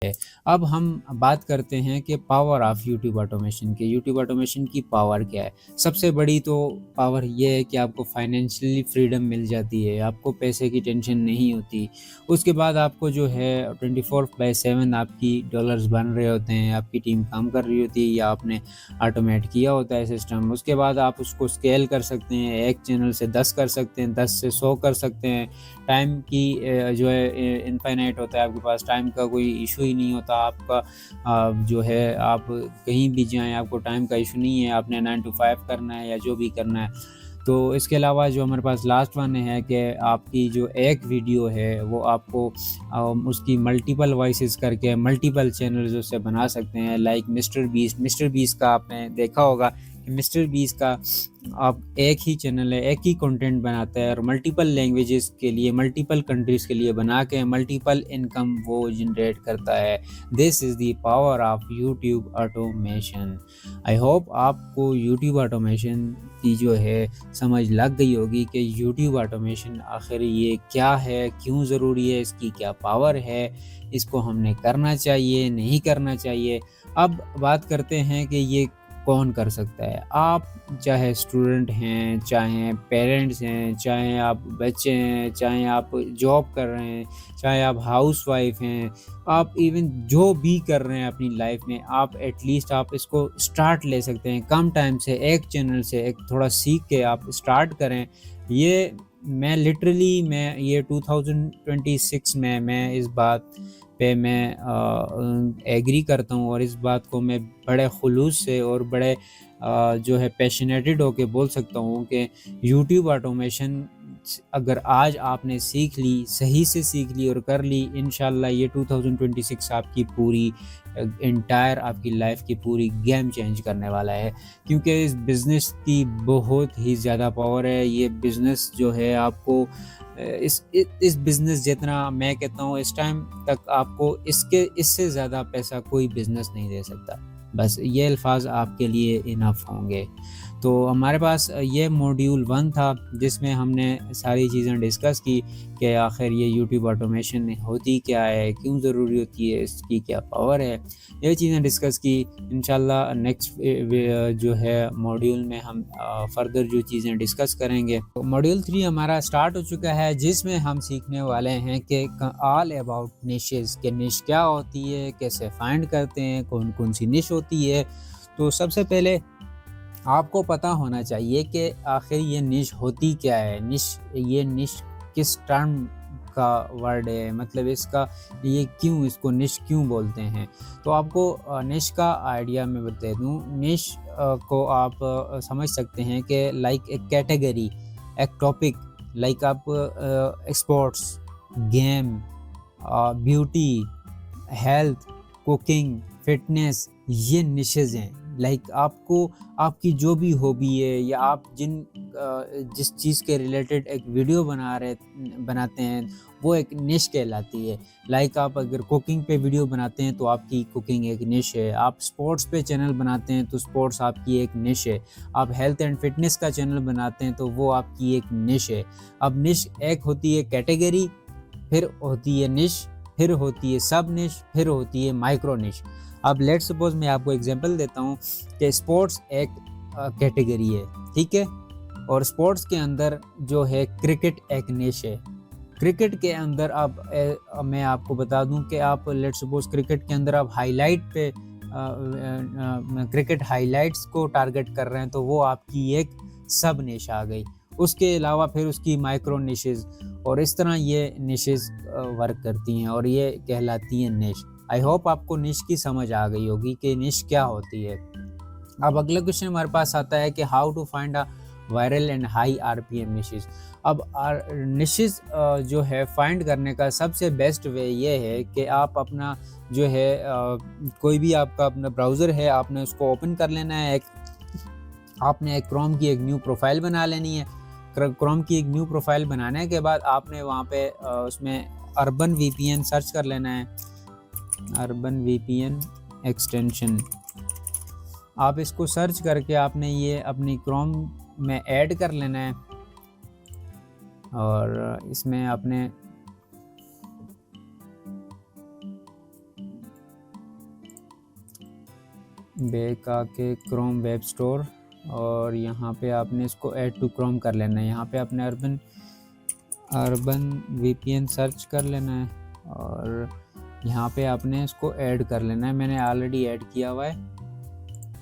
है। अब हम बात करते हैं कि पावर ऑफ यूट्यूब ऑटोमेशन के यूट्यूब ऑटोमेशन की पावर क्या है। सबसे बड़ी तो पावर ये है कि आपको फाइनेंशियली फ्रीडम मिल जाती है, आपको पैसे की टेंशन नहीं होती। उसके बाद आपको जो है 24/7 आपकी डॉलर्स बन रहे होते हैं, आपकी टीम काम कर रही होती है या आपने ऑटोमेट किया होता है सिस्टम। उसके बाद आप उसको स्केल कर सकते हैं, एक चैनल से 10 कर सकते हैं, 10 से 100 कर सकते हैं। टाइम की जो है इनफाइनाइट होता है, आपके पास टाइम का कोई इशू ही नहीं होता। आपका जो है आप कहीं भी जाएँ, आपको टाइम का इशू नहीं है, आपने 9 to 5 करना है या जो भी करना है। तो इसके अलावा जो हमारे पास लास्ट वन है कि आपकी जो एक वीडियो है वो आपको उसकी मल्टीपल वॉइसेस करके मल्टीपल चैनल्स उससे बना सकते हैं। लाइक मिस्टर बीस्ट का आपने देखा होगा कि मिस्टर बीस्ट का आप एक ही चैनल है, एक ही कंटेंट बनाता है और मल्टीपल लैंग्वेजेस के लिए, मल्टीपल कंट्रीज़ के लिए बना के मल्टीपल इनकम वो जनरेट करता है। This is the power of YouTube automation. I hope आपको यूट्यूब ऑटोमेशन की जो है समझ लग गई होगी कि यूट्यूब ऑटोमेशन आखिर ये क्या है, क्यों ज़रूरी है, इसकी क्या पावर है, इसको हमने करना चाहिए, नहीं करना चाहिए। अब बात करते हैं कि ये कौन कर सकता है। आप चाहे स्टूडेंट हैं, चाहे पेरेंट्स हैं, चाहे आप बच्चे हैं, चाहे आप जॉब कर रहे हैं, चाहे आप हाउसवाइफ हैं, आप इवन जो भी कर रहे हैं अपनी लाइफ में, आप एटलीस्ट आप इसको स्टार्ट ले सकते हैं। कम टाइम से एक चैनल से एक थोड़ा सीख के आप स्टार्ट करें। ये मैं लिटरली मैं ये 2026 में मैं इस बात पे मैं एग्री करता हूँ और इस बात को मैं बड़े खुलूस से और बड़े जो है पैशनेटेड होके बोल सकता हूँ कि यूट्यूब ऑटोमेशन अगर आज आपने सीख ली, सही से सीख ली और कर ली, इंशाल्लाह ये 2026 आपकी पूरी एंटायर आपकी लाइफ की पूरी गेम चेंज करने वाला है। क्योंकि इस बिज़नेस की बहुत ही ज़्यादा पावर है। ये बिज़नेस जो है आपको इस बिज़नेस जितना मैं कहता हूँ इस टाइम तक आपको इससे ज़्यादा पैसा कोई बिज़नेस नहीं दे सकता। बस ये अल्फ़ाज़ आपके लिए इनफ होंगे। तो हमारे पास ये मॉड्यूल 1 था जिसमें हमने सारी चीज़ें डिस्कस की कि आखिर ये यूट्यूब ऑटोमेशन होती क्या है, क्यों ज़रूरी होती है, इसकी क्या पावर है, ये चीज़ें डिस्कस की। इंशाल्लाह नेक्स्ट जो है मॉड्यूल में हम फर्दर जो चीज़ें डिस्कस करेंगे। तो मॉड्यूल 3 हमारा स्टार्ट हो चुका है जिसमें हम सीखने वाले हैं कि ऑल अबाउट निशेज़ कि निश क्या होती है, कैसे फाइंड करते हैं, कौन कौन सी निश होती है। तो सबसे पहले आपको पता होना चाहिए कि आखिर ये निश होती क्या है। ये निश किस टर्म का वर्ड है, मतलब इसका ये क्यों, इसको निश क्यों बोलते हैं। तो आपको निश का आइडिया मैं बता दूं। निश को आप समझ सकते हैं कि लाइक एक कैटेगरी, एक टॉपिक। लाइक आप sports, game, beauty, health, cooking, fitness, ये निशेज़ हैं। लाइक आपको आपकी जो भी हॉबी है या आप जिस चीज़ के रिलेटेड एक वीडियो बनाते हैं वो एक निश कहलाती है। लाइक आप अगर कुकिंग पे वीडियो बनाते हैं तो आपकी कुकिंग एक निश है। आप स्पोर्ट्स पे चैनल बनाते हैं तो स्पोर्ट्स आपकी एक निश है। आप हेल्थ एंड फिटनेस का चैनल बनाते हैं तो वो आपकी एक निश है। अब निश एक होती है कैटेगरी, फिर होती है निश, फिर होती है सब निश, फिर होती है माइक्रो निश। अब लेट्स सपोज मैं आपको एग्जांपल देता हूँ कि स्पोर्ट्स एक कैटेगरी है, ठीक है। और स्पोर्ट्स के अंदर जो है क्रिकेट एक निश है। क्रिकेट के अंदर अब मैं आपको बता दूं कि आप लेट्स सपोज क्रिकेट के अंदर आप हाईलाइट पे क्रिकेट हाईलाइट्स को टारगेट कर रहे हैं तो वो आपकी एक सब निश आ गई। उसके अलावा फिर उसकी माइक्रो निशेज़ और इस तरह ये निशेज़ वर्क करती हैं और ये कहलाती हैं निश। आई होप आपको निश की समझ आ गई होगी कि निश क्या होती है। अब अगला क्वेश्चन हमारे पास आता है कि how to find a viral and high RPM niches. अब निशेज़ जो है फाइंड करने का सबसे बेस्ट वे ये है कि आप अपना जो है कोई भी आपका अपना ब्राउज़र है, आपने उसको ओपन कर लेना है। आपने एक क्रोम की एक न्यू प्रोफाइल बना लेनी है। क्रोम की एक न्यू प्रोफाइल बनाने के बाद आपने वहाँ पे उसमें अर्बन वीपीएन सर्च कर लेना है। अर्बन वीपीएन एक्सटेंशन, आप इसको सर्च करके आपने ये अपनी क्रोम में ऐड कर लेना है और इसमें आपने बैक आके क्रोम वेब स्टोर और यहाँ पे आपने इसको ऐड टू क्रोम कर लेना है। यहाँ पे आपने अर्बन वीपीएन सर्च कर लेना है और यहाँ पे आपने इसको ऐड कर लेना है। मैंने ऑलरेडी ऐड किया हुआ है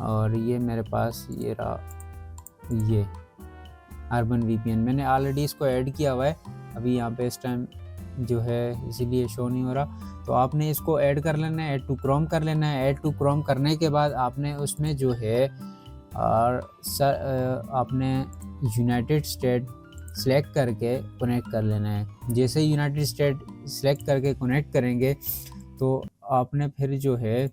और ये मेरे पास ये रहा, ये अर्बन वीपीएन मैंने ऑलरेडी इसको ऐड किया हुआ है। अभी यहाँ पे इस टाइम जो है इसीलिए शो नहीं हो रहा। तो आपने इसको ऐड कर लेना है, ऐड टू क्रोम कर लेना है। ऐड टू क्रोम करने के बाद आपने उसमें जो है आपने यूनाइटेड स्टेट सेलेक्ट करके कनेक्ट कर लेना है। जैसे यूनाइटेड स्टेट सेलेक्ट करके कनेक्ट करेंगे तो आपने फिर जो है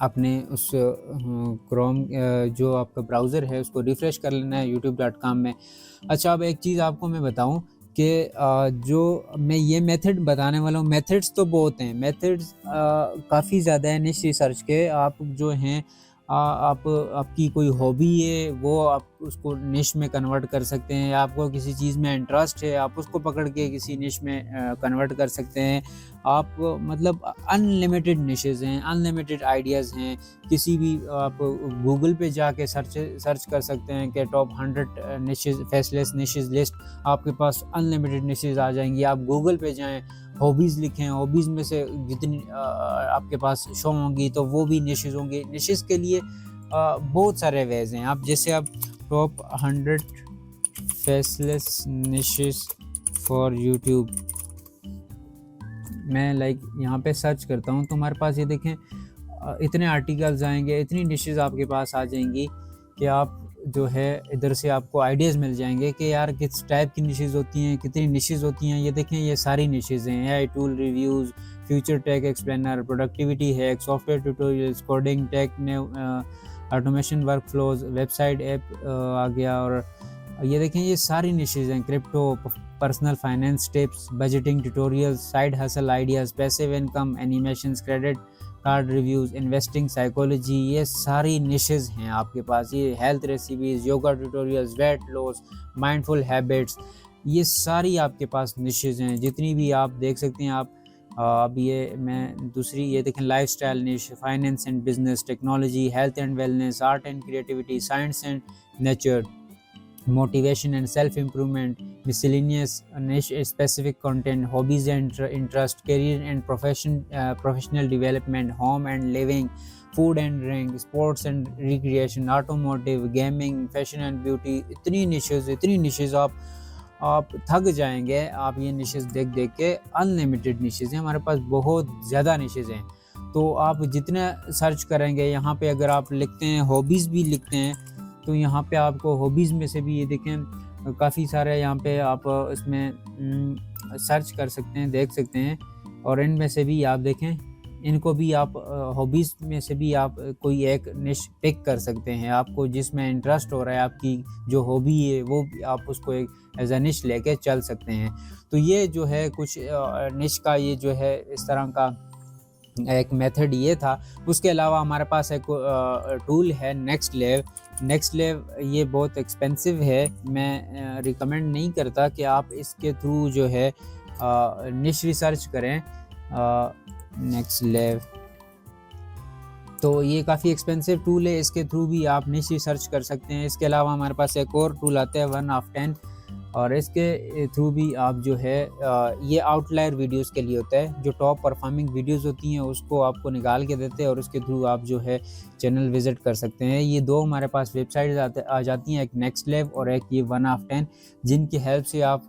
अपने उस क्रोम जो आपका ब्राउज़र है उसको रिफ़्रेश कर लेना है youtube.com में। अच्छा, अब एक चीज़ आपको मैं बताऊं कि जो मैं ये मेथड बताने वाला हूँ, मेथड्स तो बहुत हैं, मेथड्स काफ़ी ज़्यादा है निश रिसर्च के। आप जो हैं आपकी कोई हॉबी है वो आप उसको निश में कन्वर्ट कर सकते हैं। आपको किसी चीज़ में इंटरेस्ट है आप उसको पकड़ के किसी निश में कन्वर्ट कर सकते हैं। आप मतलब अनलिमिटेड निशेज़ हैं, अनलिमिटेड आइडियाज़ हैं। किसी भी आप गूगल पे जाके सर्च कर सकते हैं कि top 100 niches faceless niches list, आपके पास अनलिमिटेड निशेज़ आ जाएंगी। आप गूगल पे जाएं, हॉबीज़ लिखें, हॉबीज़ में से जितनी आपके पास शो होंगी तो वो भी निशेज़ होंगे। निशेज़ के लिए बहुत सारे वेज हैं। आप जैसे आप top 100 faceless niches for YouTube, मैं यहाँ पे सर्च करता हूँ तो हमारे पास ये देखें इतने आर्टिकल्स आएंगे, इतनी निशेज़ आपके पास आ जाएंगी कि आप जो है इधर से आपको आइडियाज़ मिल जाएंगे कि यार किस टाइप की निशेज़ होती हैं, कितनी निशेज़ होती हैं। ये देखें ये सारी निशेज़ हैं, AI tool reviews, future tech explainer, productivity hack, software tutorials, coding tech ने ऑटोमेशन वर्कफ्लोज, वेबसाइट ऐप आ गया। और ये देखें ये सारी निशेज़ हैं, crypto, personal finance tips, budgeting tutorials, side hustle ideas, passive income, animations, credit card reviews, investing psychology, ये सारी निशेज़ हैं आपके पास। ये health recipes, yoga tutorials, weight loss, mindful habits, ये सारी आपके पास निशेज़ हैं जितनी भी आप देख सकते हैं। आप अब ये मैं दूसरी ये देखें, लाइफस्टाइल निश, finance and business, technology, health and wellness, art and creativity, science and nature, motivation and self-improvement, miscellaneous niche specific content, hobbies and interest, career and professional development, home and living, food and drink, sports and recreation, automotive, gaming, fashion and beauty। इतनी niches आप थक जाएंगे। आप ये niches देख के, unlimited niches हैं हमारे पास, बहुत ज़्यादा निशेज़ हैं। तो आप जितने सर्च करेंगे, यहाँ पे अगर आप लिखते हैं हॉबीज़ भी लिखते हैं तो यहाँ पे आपको हॉबीज़ में से भी ये देखें काफ़ी सारे यहाँ पे आप इसमें सर्च कर सकते हैं, देख सकते हैं। और इनमें से भी आप देखें, इनको भी आप हॉबीज़ में से भी आप कोई एक निश पिक कर सकते हैं। आपको जिसमें इंटरेस्ट हो रहा है, आपकी जो हॉबी है वो आप उसको एक एज अ निश लेके चल सकते हैं। तो ये जो है कुछ निश का ये जो है इस तरह का एक मेथड ये था। उसके अलावा हमारे पास एक टूल है नेक्स्ट लेव। ये बहुत एक्सपेंसिव है, मैं रिकमेंड नहीं करता कि आप इसके थ्रू जो है निश रिसर्च करें। नेक्स्ट लेव तो ये काफ़ी एक्सपेंसिव टूल है, इसके थ्रू भी आप निश रिसर्च कर सकते हैं। इसके अलावा हमारे पास एक और टूल आता है 1 of 10, और इसके थ्रू भी आप जो है ये आउटलायर वीडियोस के लिए होता है। जो टॉप परफॉर्मिंग वीडियोस होती हैं उसको आपको निकाल के देते हैं और उसके थ्रू आप जो है चैनल विज़िट कर सकते हैं। ये दो हमारे पास वेबसाइट्स आ जाती हैं, एक नेक्स्ट लेव और एक ये 1 of 10, जिनकी हेल्प से आप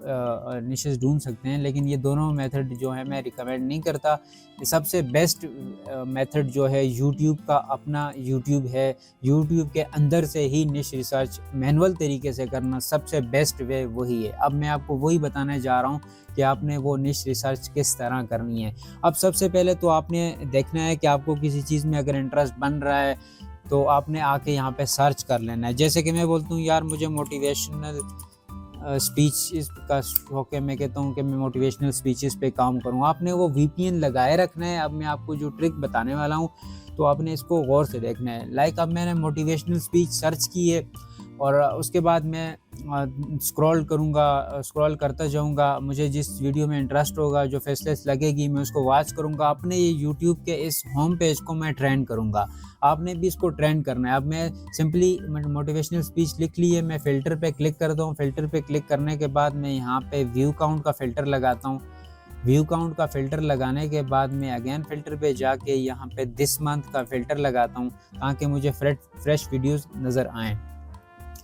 निशेस ढूंढ सकते हैं। लेकिन ये दोनों मेथड जो है मैं रिकमेंड नहीं करता। सबसे बेस्ट मेथड जो है यूट्यूब का अपना यूट्यूब है। यूट्यूब के अंदर से ही निश रिसर्च मैनुअल तरीके से करना सबसे बेस्ट वे वही है। अब मैं आपको वही बताने जा रहा हूँ कि आपने वो निश रिसर्च किस तरह करनी है। अब सबसे पहले तो आपने देखना है कि आपको किसी चीज़ में अगर इंटरेस्ट बन रहा है तो आपने आके यहाँ पे सर्च कर लेना है। जैसे कि मैं बोलता हूँ यार मुझे मोटिवेशनल स्पीच का शौक है, मैं कहता हूँ कि मैं मोटिवेशनल स्पीचेस पे काम करूँ। आपने वो VPN लगाए रखना है। अब मैं आपको जो ट्रिक बताने वाला हूँ तो आपने इसको गौर से देखना है। अब मैंने मोटिवेशनल स्पीच सर्च की है और उसके बाद मैं स्क्रॉल करूँगा, स्क्रॉल करता जाऊँगा, मुझे जिस वीडियो में इंटरेस्ट होगा, जो फेसलेस लगेगी, मैं उसको वॉच करूँगा। अपने ये यूट्यूब के इस होम पेज को मैं ट्रेंड करूँगा, आपने भी इसको ट्रेंड करना है। अब मैं सिंपली मोटिवेशनल स्पीच लिख ली है, मैं फ़िल्टर पे क्लिक करता हूँ। फ़िल्टर पे क्लिक करने के बाद मैं यहाँ पे व्यू काउंट का फ़िल्टर लगाता हूँ। व्यू काउंट का फ़िल्टर लगाने के बाद मैं अगेन फ़िल्टर पे जाके यहाँ पे दिस मंथ का फ़िल्टर लगाता हूँ, ताकि मुझे फ्रेश वीडियोज़ नज़र आएँ।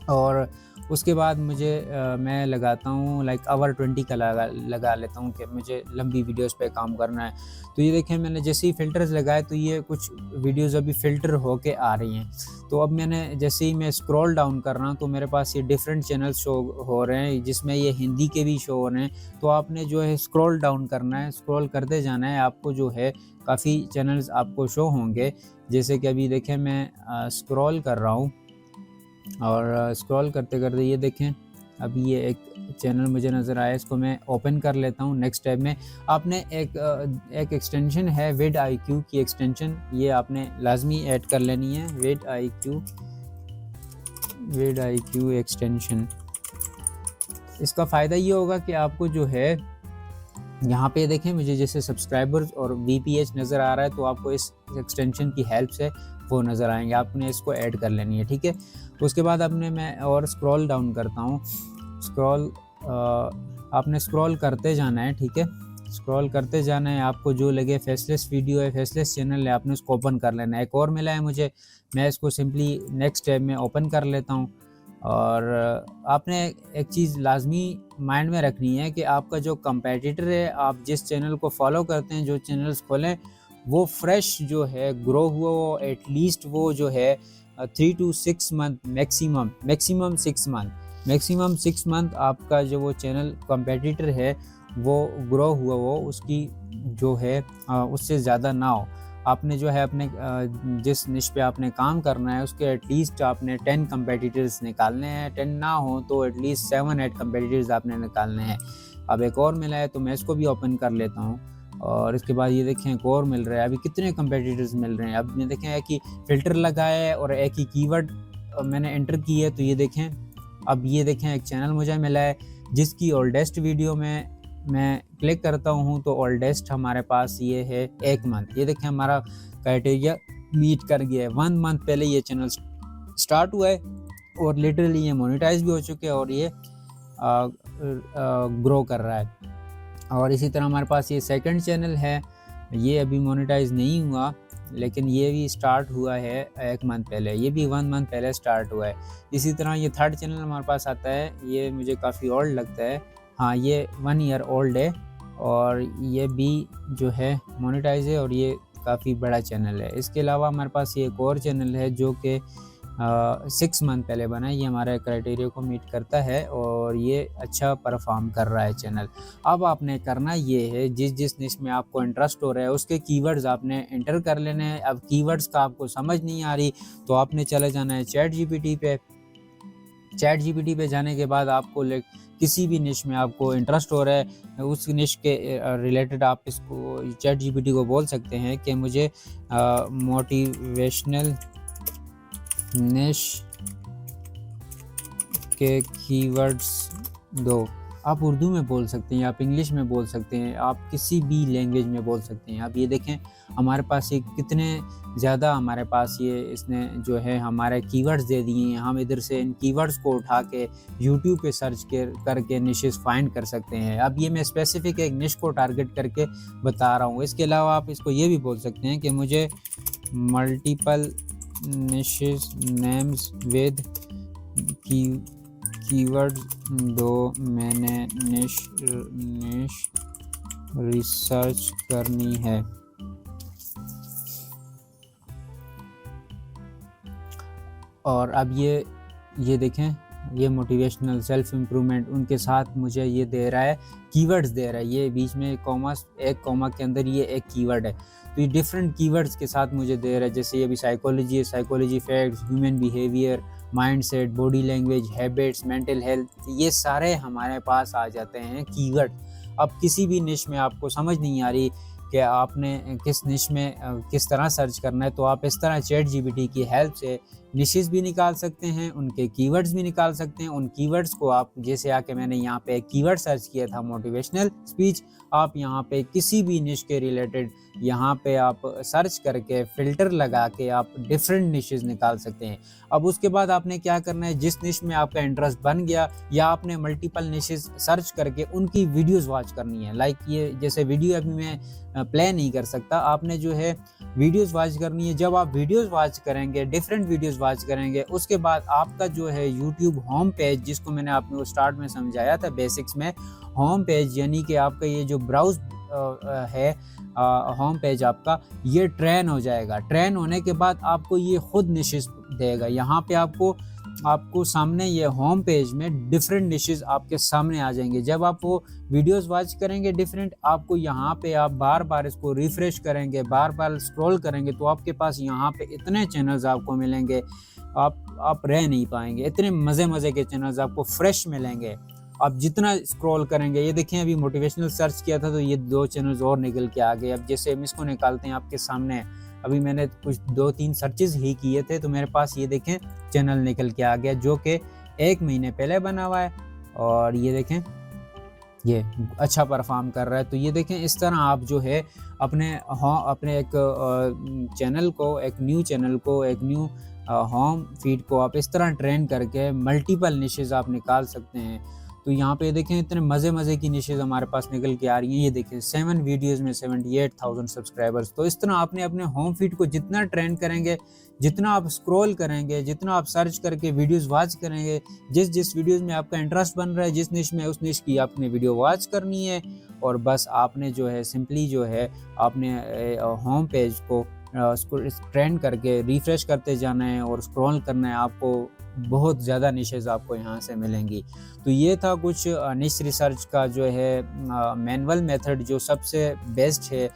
और उसके बाद मैं लगाता हूँ लाइक आवर 20 का लगा लेता हूँ कि मुझे लंबी वीडियोस पे काम करना है। तो ये देखें, मैंने जैसे ही फ़िल्टर्स लगाए तो ये कुछ वीडियोस अभी फ़िल्टर होके आ रही हैं। तो अब मैंने जैसे ही मैं स्क्रॉल डाउन कर रहा हूँ तो मेरे पास ये डिफरेंट चैनल्स शो हो रहे हैं, जिसमें ये हिंदी के भी शो हो रहे हैं। तो आपने जो है स्क्रॉल डाउन करना है, स्क्रॉल करते जाना है, आपको जो है काफ़ी चैनल्स आपको शो होंगे। जैसे कि अभी देखें मैं स्क्रॉल कर रहा हूँ और स्क्रॉल करते-करते ये देखें, अभी ये एक चैनल मुझे नज़र आया, इसको मैं ओपन कर लेता हूँ। नेक्स्ट टैब में आपने एक एक्सटेंशन है vidIQ की एक्सटेंशन, ये आपने लाज़मी ऐड कर लेनी है। vidIQ एक्सटेंशन, इसका फ़ायदा ये होगा कि आपको जो है यहाँ पे देखें, मुझे जैसे सब्सक्राइबर्स और VPH नज़र आ रहा है, तो आपको इस एक्सटेंशन की हेल्प से वो नज़र आएंगे। आपने इसको ऐड कर लेनी है, ठीक है। उसके बाद मैं और स्क्रॉल डाउन करता हूँ। आपने स्क्रॉल करते जाना है, ठीक है। स्क्रॉल करते जाना है, आपको जो लगे फेसलेस वीडियो है, फेसलेस चैनल है, आपने उसको ओपन कर लेना है। एक और मिला है मुझे, मैं इसको सिंपली नेक्स्ट टैब में ओपन कर लेता हूँ। और आपने एक चीज़ लाजमी माइंड में रखनी है कि आपका जो कंपेटिटर है, आप जिस चैनल को फॉलो करते हैं, जो चैनल्स खोलें, वो फ्रेश जो है ग्रो हुआ हो, एटलीस्ट वो जो है 3 to 6 मंथ, मैक्सिमम 6 मंथ आपका जो वो चैनल कंपेटिटर है वो ग्रो हुआ हो, उसकी जो है उससे ज़्यादा ना हो। आपने जो है अपने जिस निश पे आपने काम करना है, उसके एटलीस्ट आपने 10 कंपेटिटर्स निकालने हैं। 10 ना हो तो एटलीस्ट 7-8 कंपेटिटर्स आपने निकालने हैं। अब एक और मिला है तो मैं इसको भी ओपन कर लेता हूँ और इसके बाद ये देखें एक और मिल रहा है। अभी कितने कंपेटिटर्स मिल रहे हैं, अब ये देखें एक ही फ़िल्टर लगाया है और एक ही कीवर्ड मैंने एंटर की है। तो ये देखें, अब ये देखें एक चैनल मुझे मिला है जिसकी ओल्डेस्ट वीडियो में मैं क्लिक करता हूँ तो ओल्डेस्ट हमारे पास ये है 1 मंथ। ये देखें हमारा क्राइटेरिया मीट कर गया है। 1 मंथ पहले ये चैनल स्टार्ट हुआ है और लिटरली ये मोनेटाइज भी हो चुके हैं और ये ग्रो कर रहा है। और इसी तरह हमारे पास ये सेकंड चैनल है, ये अभी मोनेटाइज नहीं हुआ लेकिन ये भी स्टार्ट हुआ है 1 मंथ पहले, ये भी 1 मंथ पहले स्टार्ट हुआ है। इसी तरह ये थर्ड चैनल हमारे पास आता है, ये मुझे काफ़ी ओल्ड लगता है, हाँ ये 1 ईयर ओल्ड है और ये भी जो है मोनेटाइज है और ये काफ़ी बड़ा चैनल है। इसके अलावा हमारे पास ये एक और चैनल है जो कि 6 मंथ पहले बना है, ये हमारे क्राइटेरिया को मीट करता है और ये अच्छा परफॉर्म कर रहा है चैनल। अब आपने करना ये है, जिस निश में आपको इंटरेस्ट हो रहा है उसके कीवर्ड्स आपने एंटर कर लेने हैं। अब कीवर्ड्स का आपको समझ नहीं आ रही तो आपने चले जाना है ChatGPT पे। ChatGPT पे जाने के बाद आपको किसी भी निश में आपको इंटरेस्ट हो रहा है, उस निश के रिलेटेड आप इसको ChatGPT को बोल सकते हैं कि मुझे मोटिवेशनल निश के कीवर्ड्स दो। आप उर्दू में बोल सकते हैं, आप इंग्लिश में बोल सकते हैं, आप किसी भी लैंग्वेज में बोल सकते हैं। आप ये देखें हमारे पास ये कितने ज़्यादा हमारे पास ये इसने जो है हमारे कीवर्ड्स दे दिए हैं। हम इधर से इन कीवर्ड्स को उठा के यूट्यूब पे सर्च करके निशेस फाइंड कर सकते हैं। अब ये मैं स्पेसिफिक एक निश को टारगेट करके बता रहा हूँ। इसके अलावा आप इसको ये भी बोल सकते हैं कि मुझे multiple niches names with keyword दो, मैंने निश रिसर्च करनी है। और अब ये देखें, ये मोटिवेशनल सेल्फ इम्प्रूवमेंट उनके साथ मुझे ये दे रहा है, कीवर्ड्स दे रहा है। ये बीच में एक कॉमा के अंदर ये एक कीवर्ड है, तो ये डिफरेंट कीवर्ड्स के साथ मुझे दे रहा है। जैसे ये भी साइकोलॉजी है, psychology facts, human behaviour, mindset, body language, habits, mental health, ये सारे हमारे पास आ जाते हैं कीवर्ड। अब किसी भी निश में आपको समझ नहीं आ रही कि आपने किस निश में किस तरह सर्च करना है, तो आप इस तरह चैट जीपीटी की हेल्प से निशेस भी निकाल सकते हैं, उनके कीवर्ड्स भी निकाल सकते हैं। उन कीवर्ड्स को आप जैसे आके मैंने यहाँ पे कीवर्ड सर्च किया था मोटिवेशनल स्पीच, आप यहाँ पे किसी भी निश के रिलेटेड यहाँ पे आप सर्च करके फ़िल्टर लगा के आप डिफरेंट निशेस निकाल सकते हैं। अब उसके बाद आपने क्या करना है, जिस निश में आपका इंटरेस्ट बन गया या आपने मल्टीपल निशेस सर्च करके उनकी वीडियोज़ वॉच करनी है। लाइक ये जैसे वीडियो अभी मैं प्ले नहीं कर सकता, आपने जो है वीडियोज़ वॉच करनी है। जब आप वीडियोज़ वॉच करेंगे, डिफरेंट वीडियोज़ वॉच करेंगे, उसके बाद आपका जो है यूट्यूब होम पेज, जिसको मैंने आपको स्टार्ट में समझाया था बेसिक्स में, होम पेज यानी कि आपका ये जो ब्राउज़ है होम पेज आपका, ये ट्रेन हो जाएगा। ट्रेन होने के बाद आपको ये खुद निशेस देगा। यहाँ पे आपको सामने ये होम पेज में डिफरेंट निशेस आपके सामने आ जाएंगे। जब आप वो वीडियोस वॉच करेंगे डिफरेंट, आपको यहाँ पे आप बार बार इसको रिफ्रेश करेंगे, बार बार स्क्रॉल करेंगे, तो आपके पास यहाँ पे इतने चैनल्स आपको मिलेंगे, आप रह नहीं पाएंगे। इतने मज़े के चैनल्स आपको फ्रेश मिलेंगे। आप जितना स्क्रॉल करेंगे, ये देखें अभी मोटिवेशनल सर्च किया था तो ये 2 चैनल्स और निकल के आ गए। अब जैसे हम इसको निकालते हैं आपके सामने, अभी मैंने कुछ 2-3 सर्चेस ही किए थे तो मेरे पास ये देखें चैनल निकल के आ गया, जो कि 1 महीने पहले बना हुआ है और ये देखें ये अच्छा परफॉर्म कर रहा है। तो ये देखें इस तरह आप जो है अपने एक चैनल को, एक न्यू चैनल को, एक न्यू होम फीड को आप इस तरह ट्रेन करके मल्टीपल निशेज़ आप निकाल सकते हैं। तो यहाँ पे देखें इतने मज़े की निशेज़ हमारे पास निकल के आ रही हैं। ये देखें 7 वीडियोज़ में 78,000 सब्सक्राइबर्स। तो इस तरह आपने अपने होम फीड को जितना ट्रेन करेंगे, जितना आप स्क्रॉल करेंगे, जितना आप सर्च करके वीडियोज़ वॉच करेंगे, जिस वीडियोज़ में आपका इंटरेस्ट बन रहा है, जिस निश में, उस निश की आपने वीडियो वॉच करनी है। और बस आपने जो है सिंपली जो है आपने होम पेज को ट्रेंड करके रिफ्रेश करते जाना है और स्क्रॉल करना है। आपको बहुत ज़्यादा निशेज़ आपको यहाँ से मिलेंगी। तो ये था कुछ निश रिसर्च का जो है मैनुअल मेथड जो सबसे बेस्ट है